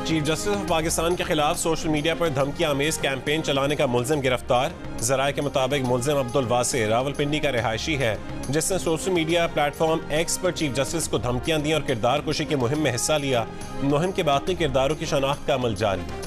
Chief justice of Pakistan के खिलाफ social media पर धमकी आमेज कैंपेन चलाने का मुलजिम गिरफ्तार। ज़राए के मुताबिक मुलजिम अब्दुल वासे रावलपिंडी का रिहायशी है, जिसने सोशल मीडिया प्लेटफॉर्म एक्स पर चीफ जस्टिस को धमकियां दी और किरदार कुशी की मुहिम में हिस्सा लिया। मुहिम के बाकी किरदारों की शनाख्त का अमल जारी है।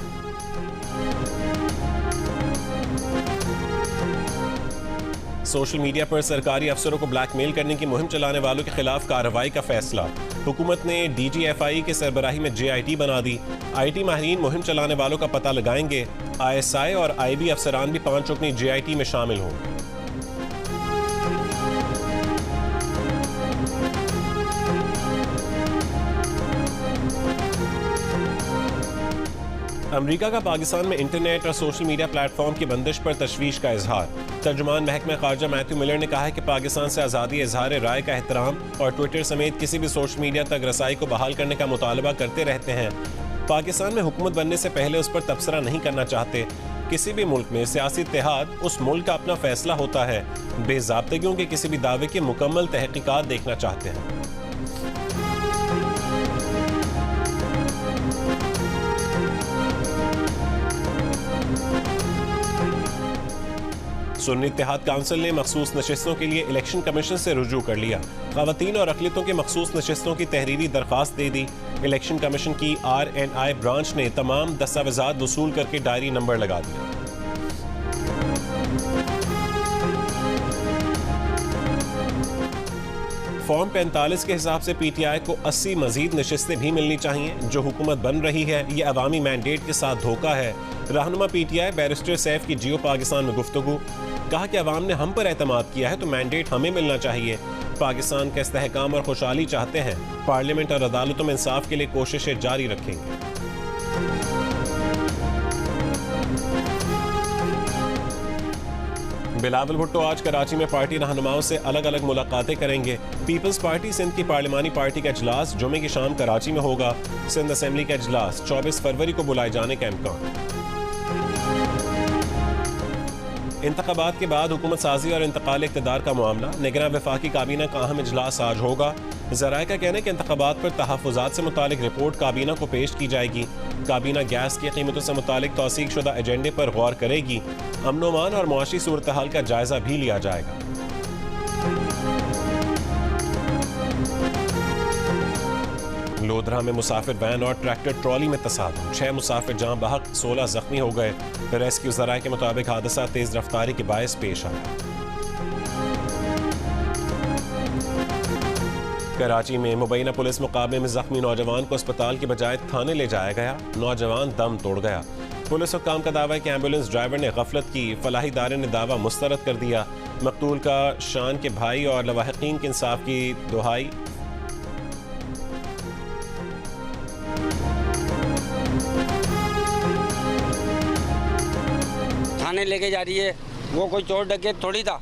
सोशल मीडिया पर सरकारी अफसरों को ब्लैकमेल करने की मुहिम चलाने वालों के खिलाफ कार्रवाई का फैसला। हुकूमत ने DGFI के सरबराही में JIT बना दी। IT माहिरीन मुहिम चलाने वालों का पता लगाएंगे। ISI और IB अफसरान भी 5 रुकनी JIT में शामिल होंगे। अमेरिका का पाकिस्तान में इंटरनेट और सोशल मीडिया प्लेटफॉर्म की बंदिश पर तशवीश का इजहार। तर्जुमान महकमा खारजा मैथ्यू मिलर ने कहा है कि पाकिस्तान से आज़ादी इजहार राय का एहतराम और ट्विटर समेत किसी भी सोशल मीडिया तक रसाई को बहाल करने का मुतालबा करते रहते हैं। पाकिस्तान में हुकूमत बनने से पहले उस पर तबसरा नहीं करना चाहते। किसी भी मुल्क में सियासी इत्तेहाद उस मुल्क का अपना फैसला होता है। बेज़ाब्तगियों के किसी भी दावे की मुकम्मल तहकीकात देखना चाहते हैं। सुन्नी इत्तेहाद काउंसिल ने मखसूस नशिस्तों के लिए इलेक्शन कमीशन से रुजू कर लिया। ख़वातीन और अक़लियतों के मखसूस नशिस्तों की तहरीरी दरख्वास्त दे दी। इलेक्शन कमीशन की RNI ब्रांच ने तमाम दस्तावेज़ात वसूल करके डायरी नंबर लगा दिया। फॉर्म 45 के हिसाब से PTI को 80 मजीद नशिस्तें भी मिलनी चाहिए। जो हुकूमत बन रही है ये अवामी मैंडेट के साथ धोखा है। रहनुमा PTI बैरिस्टर सैफ की जियो पाकिस्तान में गुफ्तगू। कहा कि अवाम ने हम पर एतमाद किया है तो मैंडेट हमें मिलना चाहिए। पाकिस्तान का इस्तेहकाम और खुशहाली चाहते हैं। पार्लियामेंट और अदालतों में इंसाफ के लिए कोशिशें जारी रखेंगे। बिलावल भुट्टो आज कराची में पार्टी रहनुमाओं से अलग अलग मुलाकातें करेंगे। पीपल्स पार्टी सिंध की पार्लिमानी पार्टी का इजलास जुमे की शाम कराची में होगा। सिंध असेंबली का इजलास 24 फरवरी को बुलाए जाने का इम्कान। इंतखाबात के बाद हुकूमत साजी और इंतकाल इक़्तिदार का मामला। निगरान वफाकी काबीना का अहम इजलास आज होगा। ज़राए का कहना है कि इंतखाबात पर तहफ़्फ़ुज़ात से मुतालिक रिपोर्ट काबीना को पेश की जाएगी। काबीना गैस की कीमतों से मुतालिक तौसीक शुदा एजेंडे पर गौर करेगी। अमन-ओ-अमान और मुआशी सूरत हाल का जायजा भी लिया जाएगा। लोधरा में मुसाफिर वैन और ट्रैक्टर ट्रॉली में तसादुम। 6 मुसाफिर जहां बहक 16 जख्मी हो गए। रेस्क्यू ज़राए के मुताबिक हादसा तेज रफ्तारी के बायस पेश आया। कराची में मुबैना पुलिस मुकाबले में जख्मी नौजवान को अस्पताल की बजाय थाने ले जाया गया। नौजवान दम तोड़ गया। पुलिस हुक्काम का दावा है कि एम्बुलेंस ड्राइवर ने गफलत की। फलाही इदारे ने दावा मुस्तरद कर दिया। मकतूल का शान के भाई और लवाहिकीन के इंसाफ की दुहाई। थाने लेके जा रही है। वो कोई चोर डकैत थोड़ी था।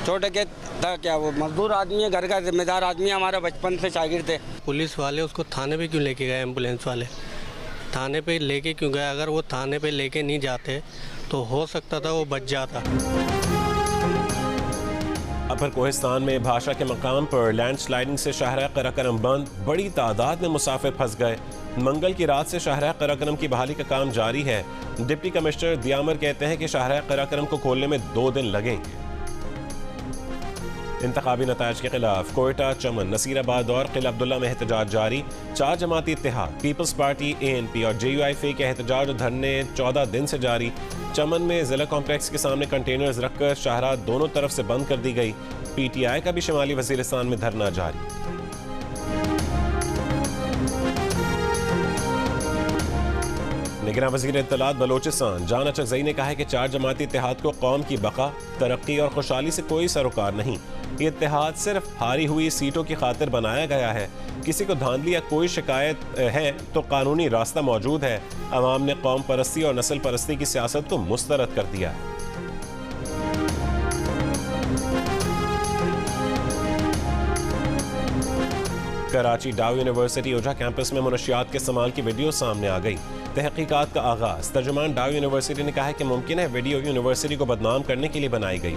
चोर डकैत था क्या? वो मजदूर आदमी है, घर का जिम्मेदार आदमी है, हमारा बचपन से शागिर्द थे। पुलिस वाले उसको थाने पे क्यों लेके गए? एम्बुलेंस वाले थाने पे लेके क्यों गए? अगर वो थाने पे लेके नहीं जाते तो हो सकता था वो बच जाता। अपर कोहिस्तान में भाषा के मकाम पर लैंडस्लाइडिंग से शाहराह कराकरम बंद। बड़ी तादाद में मुसाफिर फंस गए। मंगल की रात से शाहराह कराकरम की बहाली का काम जारी है। डिप्टी कमिश्नर दियामर कहते हैं कि शाहराह कराकरम को खोलने में 2 दिन लगेंगे। इंतखाबी नतायज के खिलाफ कोयटा, चमन, नसीराबाद और किला अब्दुल्ला में एहतजाज जारी। 4 जमाती इत्तेहाद, पीपल्स पार्टी, ANP और JUIF के एहतजाज और धरने 14 दिन से जारी। चमन में जिला कॉम्प्लेक्स के सामने कंटेनर्स रखकर शाहराह दोनों तरफ से बंद कर दी गई। PTI का भी शुमाली वजीरिस्तान में धरना जारी। निगरान वज़ीर इत्तलात बलोचिस्तान जान अचकज़ई ने कहा है कि 4 जमाती इत्तेहाद को कौम की बका, तरक्की और खुशहाली से कोई सरोकार नहीं। ये इत्तेहाद सिर्फ हारी हुई सीटों की खातिर बनाया गया है। किसी को धांधली या कोई शिकायत है तो कानूनी रास्ता मौजूद है। अवाम ने कौम परस्ती और नस्ल परस्ती की सियासत को मुस्तरद कर दिया है। कराची डाउ यूनिवर्सिटी ओझा कैंपस में मुनशियात के इस्तेमाल की वीडियो सामने आ गई। तहकीकात का आगाज। तर्जुमान डाउ यूनिवर्सिटी ने कहा है कि मुमकिन है वीडियो यूनिवर्सिटी को बदनाम करने के लिए बनाई गई।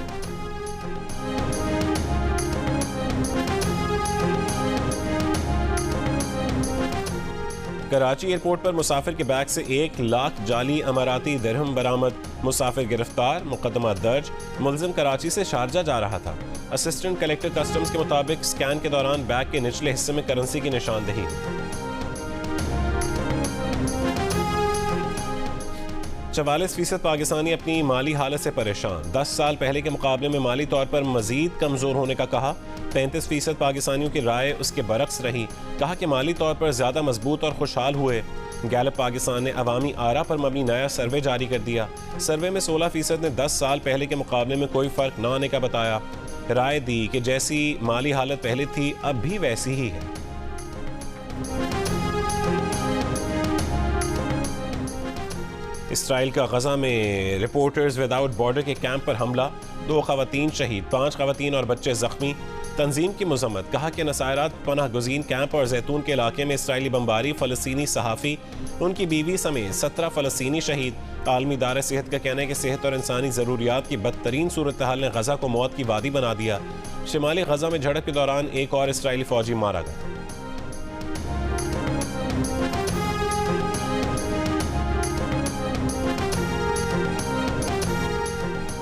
कराची एयरपोर्ट पर मुसाफिर के बैग से 1 लाख जाली अमाराती दिरहम बरामद, मुसाफिर गिरफ्तार, मुकदमा दर्ज। मुलजिम कराची से शारजा जा रहा था। असिस्टेंट कलेक्टर कस्टम्स के मुताबिक स्कैन के दौरान बैग के निचले हिस्से में करेंसी की निशानदेही। 44% पाकिस्तानी अपनी माली हालत से परेशान, 10 साल पहले के मुकाबले में माली तौर पर मजीद कमज़ोर होने का कहा। 35% पाकिस्तानियों की राय उसके बरक्स रही, कहा कि माली तौर पर ज़्यादा मजबूत और खुशहाल हुए। गैलप पाकिस्तान ने अवामी आरा पर मबनी नया सर्वे जारी कर दिया। सर्वे में 16% ने 10 साल पहले के मुकाबले में कोई फ़र्क न आने का बताया। राय दी कि जैसी माली हालत पहले थी अब भी वैसी ही है। इसराइल का गजा में रिपोर्टर्स विदाउट बॉर्डर के कैंप पर हमला, 2 खवातीन शहीद, 5 खवातीन और बच्चे जख्मी। तंजीम की मजम्मत, कहा कि नसायरात पनाह गुज़ीन कैंप और जैतून के इलाके में इसराइली बमबारी, फ़लस्तीनी सहाफ़ी, उनकी बीवी समेत 17 फ़लस्तीनी शहीद। आलमी इदारा सेहत का कहना है कि सेहत और इंसानी ज़रूरियात की बदतरीन सूरत हाल ने गजा को मौत की वादी बना दिया। शिमाली गजा में झड़प के दौरान एक और इसराइली फ़ौजी मारा गया।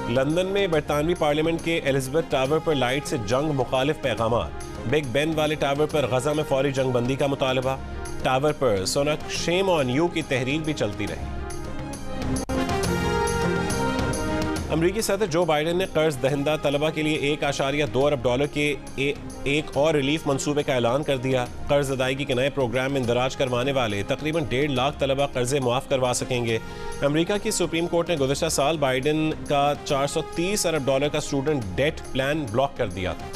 लंदन में बरतानवी पार्लियामेंट के एलिज़ाबेथ टावर पर लाइट से जंग मुखालिफ पैगामात, बिग बेन वाले टावर पर गजा में फौरी जंग बंदी का मुतालबा। टावर पर सोनक शेम ऑन यू की तहरीक भी चलती रही। अमरीकी सदर जो बाइडेन ने कर्ज दहिंदा तलबा के लिए $1.2 अरब के एक और रिलीफ मंसूबे का ऐलान कर दिया। कर्ज अदायगी के नए प्रोग्राम में इंदराज करवाने वाले तकरीबन 1.5 लाख तलबा कर्जे मुआफ करवा सकेंगे। अमरीका की सुप्रीम कोर्ट ने गुज़श्ता साल बाइडेन का $430 अरब का स्टूडेंट डेट प्लान ब्लॉक कर दिया था।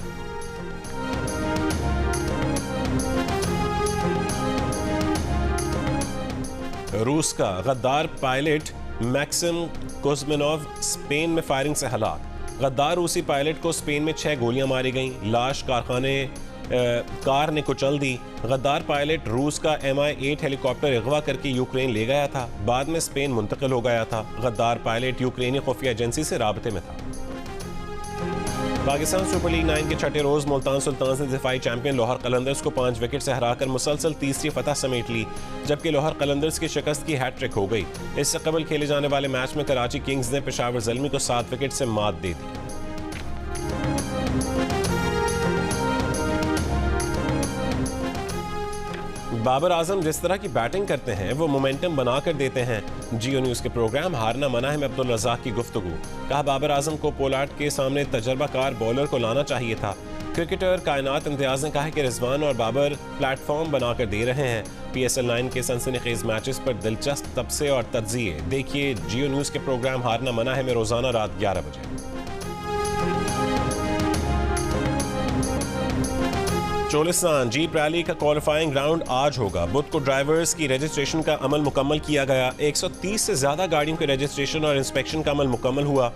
रूस का गद्दार पायलट मैक्सिम कोज़मेनोव स्पेन में फायरिंग से हलाक। गद्दार रूसी पायलट को स्पेन में 6 गोलियां मारी गईं। लाश कार ने कुचल दी। गद्दार पायलट रूस का MI-8 हेलीकॉप्टर अगवा करके यूक्रेन ले गया था, बाद में स्पेन मुंतकिल हो गया था। गद्दार पायलट यूक्रेनी खुफिया एजेंसी से राबते में था। पाकिस्तान सुपर लीग 9 के छठे रोज मुल्तान सुल्तान्स ने दिफाई चैंपियन लाहौर कलंदर्स को 5 विकेट से हराकर मुसलसल तीसरी फतह समेट ली, जबकि लाहौर कलंदर्स की शिकस्त की हैट्रिक हो गई। इससे कबल खेले जाने वाले मैच में कराची किंग्स ने पेशावर ज़ल्मी को 7 विकेट से मात दे दी। बाबर आजम जिस तरह की बैटिंग करते हैं वो मोमेंटम बना कर देते हैं। जियो न्यूज़ के प्रोग्राम हारना मना है में अब्दुल रज़ाक की गुफ्तगू, कहा बाबर आजम को पोलार्ड के सामने तजर्बाकार बॉलर को लाना चाहिए था। क्रिकेटर कायनात इम्तियाज ने कहा है कि रिजवान और बाबर प्लेटफॉर्म बनाकर दे रहे हैं। PSL 9 के सनसनीखेज मैचेस पर दिलचस्प तबसे और तज्जिए देखिए जियो न्यूज़ के प्रोग्राम हारना मना है में रोजाना रात 11 बजे। चोलिस्तान जीप रैली का क्वालिफाइंग राउंड आज होगा। बुध को ड्राइवर्स की रजिस्ट्रेशन का अमल मुकम्मल किया गया। 130 से ज्यादा गाड़ियों के रजिस्ट्रेशन और इंस्पेक्शन का अमल मुकम्मल हुआ।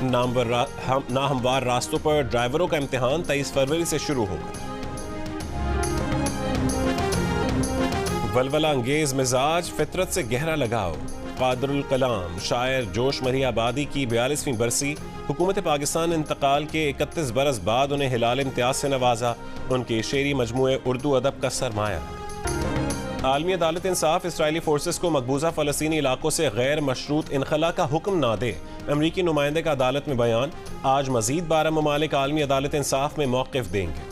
नाहमवार रास्तों पर ड्राइवरों का इम्तिहान 23 फरवरी से शुरू होगा। वलवला अंगेज मिजाज, फितरत से गहरा लगाव। कादरुल कलाम शायर जोश मरी आबादी की 42वीं बरसी। हुकूमत पाकिस्तान इंतकाल के 31 बरस बाद उन्हें हिलाल इम्तियाज से नवाजा। उनके शेरी मजमूए उर्दू अदब का सरमाया। आलमी अदालत इंसाफ इसराइली फोर्सेस को मकबूजा फ़लस्तीनी इलाकों से गैर मशरूत इनखला का हुक्म ना दे। अमरीकी नुमाइंदे का अदालत में बयान। आज मजीद 12 ममालिक आलमी अदालत इंसाफ में मौक़िफ़ देंगे।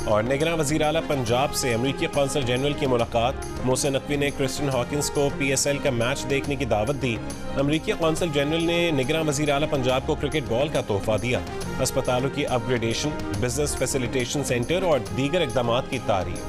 और निगरान वज़ीर आला पंजाब से अमरीकी कौंसल जनरल की मुलाकात। मोहसिन नकवी ने क्रिस्टियन हॉकिंस को PSL का मैच देखने की दावत दी। अमरीकी कौंसल जनरल ने निगरान वज़ीर आला पंजाब को क्रिकेट बॉल का तोहफा दिया। अस्पतालों की अपग्रेडेशन, बिजनेस फैसिलिटेशन सेंटर और दीगर इक़दामात की तारीफ।